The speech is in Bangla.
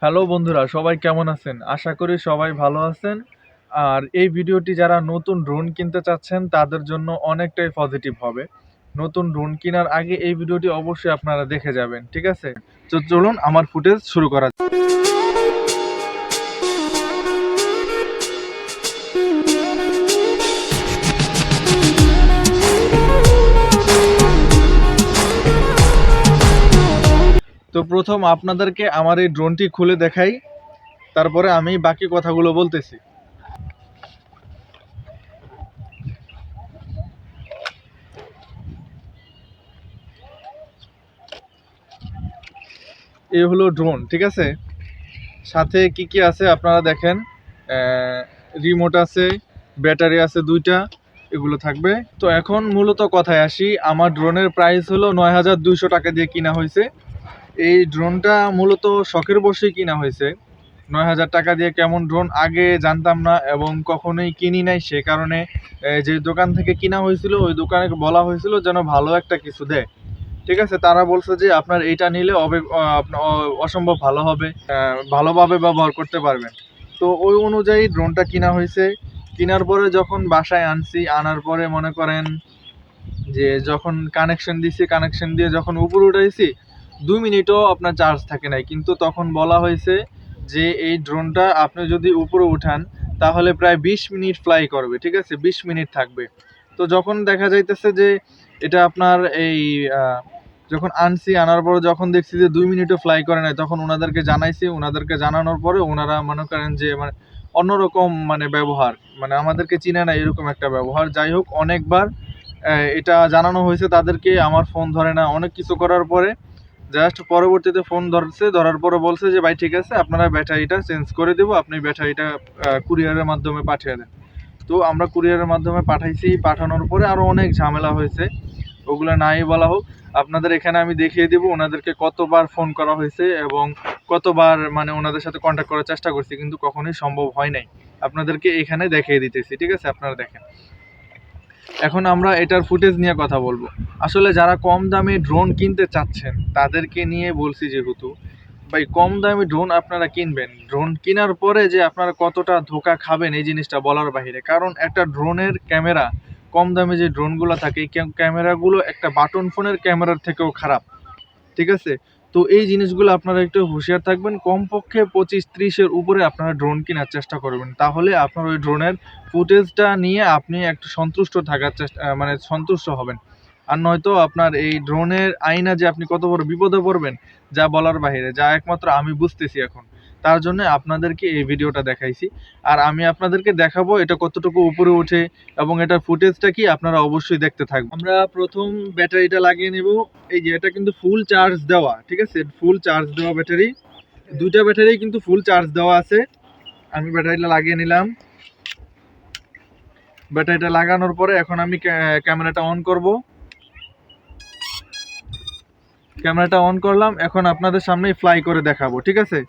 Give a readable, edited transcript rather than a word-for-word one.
হ্যালো বন্ধুরা, সবাই কেমন আছেন? আশা করি সবাই ভালো আছেন। আর এই ভিডিওটি যারা নতুন ড্রোন কিনতে চাচ্ছেন তাদের জন্য অনেকটাই পজিটিভ হবে। নতুন ড্রোন কেনার আগে এই ভিডিওটি অবশ্যই আপনারা দেখে যাবেন, ঠিক আছে? তো চলুন আমার ফুটেজ শুরু করা যাক। তো প্রথম আপনাদেরকে আমার এই ড্রোনটি খুলে দেখাই, তারপরে আমি বাকি কথাগুলো বলতেছি। এই হলো ড্রোন, ঠিক আছে? সাথে কি কি আছে আপনারা দেখেন। রিমোট আছে, ব্যাটারি আছে দুইটা, এগুলো থাকবে। তো এখন মূলত কথায় আসি, আমার ড্রোনের প্রাইস হলো ৯,২০০ টাকা দিয়ে কিনা হয়েছে। এই ড্রোনটা মূলত শখের বশেই কিনা হয়েছে। ৯,০০০ টাকা দিয়ে কেমন ড্রোন আগে জানতাম না এবং কখনোই কিনি নাই। সে কারণে যে দোকান থেকে কিনা হয়েছিল ওই দোকানে বলা হয়েছিল যেন ভালো একটা কিছু দেয়, ঠিক আছে? তারা বলছে যে আপনার এইটা নিলে অসম্ভব ভালো হবে, ভালোভাবে ব্যবহার করতে পারবেন। তো ওই অনুযায়ী ড্রোনটা কিনা হয়েছে। কেনার পরে যখন বাসায় আনছি, আনার পরে মনে করেন যে যখন কানেকশন দিছি, কানেকশন দিয়ে যখন উপরে উঠাইছি 2 মিনিটও আপনার চার্জ থাকে নাই। কিন্তু তখন বলা হয়েছে যে এই ড্রোনটা আপনি যদি উপরে উঠান তাহলে প্রায় 20 মিনিট ফ্লাই করবে, ঠিক আছে? 20 মিনিট থাকবে। তো যখন দেখা যাইতেছে যে এটা আপনার এই যখন আনছি, আনার পরে যখন দেখছি যে 2 মিনিটও ফ্লাই করে নাই, তখন ওনাদেরকে জানাইছি। ওনাদেরকে জানানোর পরে ওনারা মনে করেন যে মানে অন্যরকম মানে ব্যবহার, মানে আমাদেরকে চিনে না এরকম একটা ব্যবহার। যাই হোক, অনেকবার এটা জানানো হয়েছে তাদেরকে, আমার ফোন ধরে না, অনেক কিছু করার পরে জাস্ট পরবর্তীতে ফোন ধরছে, ধরার পরে বলছে যে ভাই ঠিক আছে, আপনারা ব্যাটারিটা চেঞ্জ করে দেবো, আপনি ব্যাটারিটা কুরিয়ারের মাধ্যমে পাঠিয়ে দেন। তো আমরা কুরিয়ারের মাধ্যমে পাঠাইছি। পাঠানোর পরে আরও অনেক ঝামেলা হয়েছে, ওগুলো নাই বলা হোক। আপনাদের এখানে আমি দেখিয়ে দেবো ওনাদেরকে কতবার ফোন করা হয়েছে এবং কতবার মানে ওনাদের সাথে কন্ট্যাক্ট করার চেষ্টা করছি, কিন্তু কখনোই সম্ভব হয় নাই। আপনাদেরকে এখানে দেখিয়ে দিতেছি, ঠিক আছে? আপনারা দেখেন। এখন আমরা এটার ফুটেজ নিয়ে কথা বলবো। আসলে যারা কম দামে ড্রোন কিনতে চাচ্ছেন তাদেরকে নিয়ে বলছি, যেহেতু ভাই কম দামে ড্রোন আপনারা কিনবেন, ড্রোন কেনার পরে যে আপনারা কতটা ধোঁকা খাবেন এই জিনিসটা বলার বাহিরে। কারণ একটা ড্রোনের ক্যামেরা, কম দামে যে ড্রোনগুলো থাকে এই ক্যামেরাগুলো একটা বাটন ফোনের ক্যামেরার থেকেও খারাপ, ঠিক আছে? তো এই জিনিসগুলো আপনারা একটু হুঁশিয়ার থাকবেন। কমপক্ষে 25-30-এর উপরে আপনারা ড্রোন কেনার চেষ্টা করবেন, তাহলে আপনার ওই ড্রোনের ফুটেজটা নিয়ে আপনি একটু সন্তুষ্ট থাকার মানে সন্তুষ্ট হবেন। আর নয়তো আপনার এই ড্রোনের আইনা যে আপনি কত বড় বিপদে পড়বেন যা বলার বাহিরে, যা একমাত্র আমি বুঝতেছি এখন। তার জন্য আপনাদেরকে এই ভিডিওটা দেখাইছি। আর আমি আপনাদেরকে দেখাবো এটা কতটুকু উপরে ওঠে এবং এটার ফুটেজটা কি আপনারা অবশ্যই দেখতে থাকবেন। আমরা প্রথম ব্যাটারিটা লাগিয়ে নেব। এই যে এটা কিন্তু ফুল চার্জ দেওয়া, ঠিক আছে? ফুল চার্জ দেওয়া ব্যাটারি, দুইটা ব্যাটারি কিন্তু ফুল চার্জ দেওয়া আছে। আমি ব্যাটারিটা লাগিয়ে নিলাম। ব্যাটারিটা লাগানোর পরে এখন আমি ক্যামেরাটা অন করব। ক্যামেরাটা অন করলাম, এখন আপনাদের সামনেই ফ্লাই করে দেখাবো, ঠিক আছে?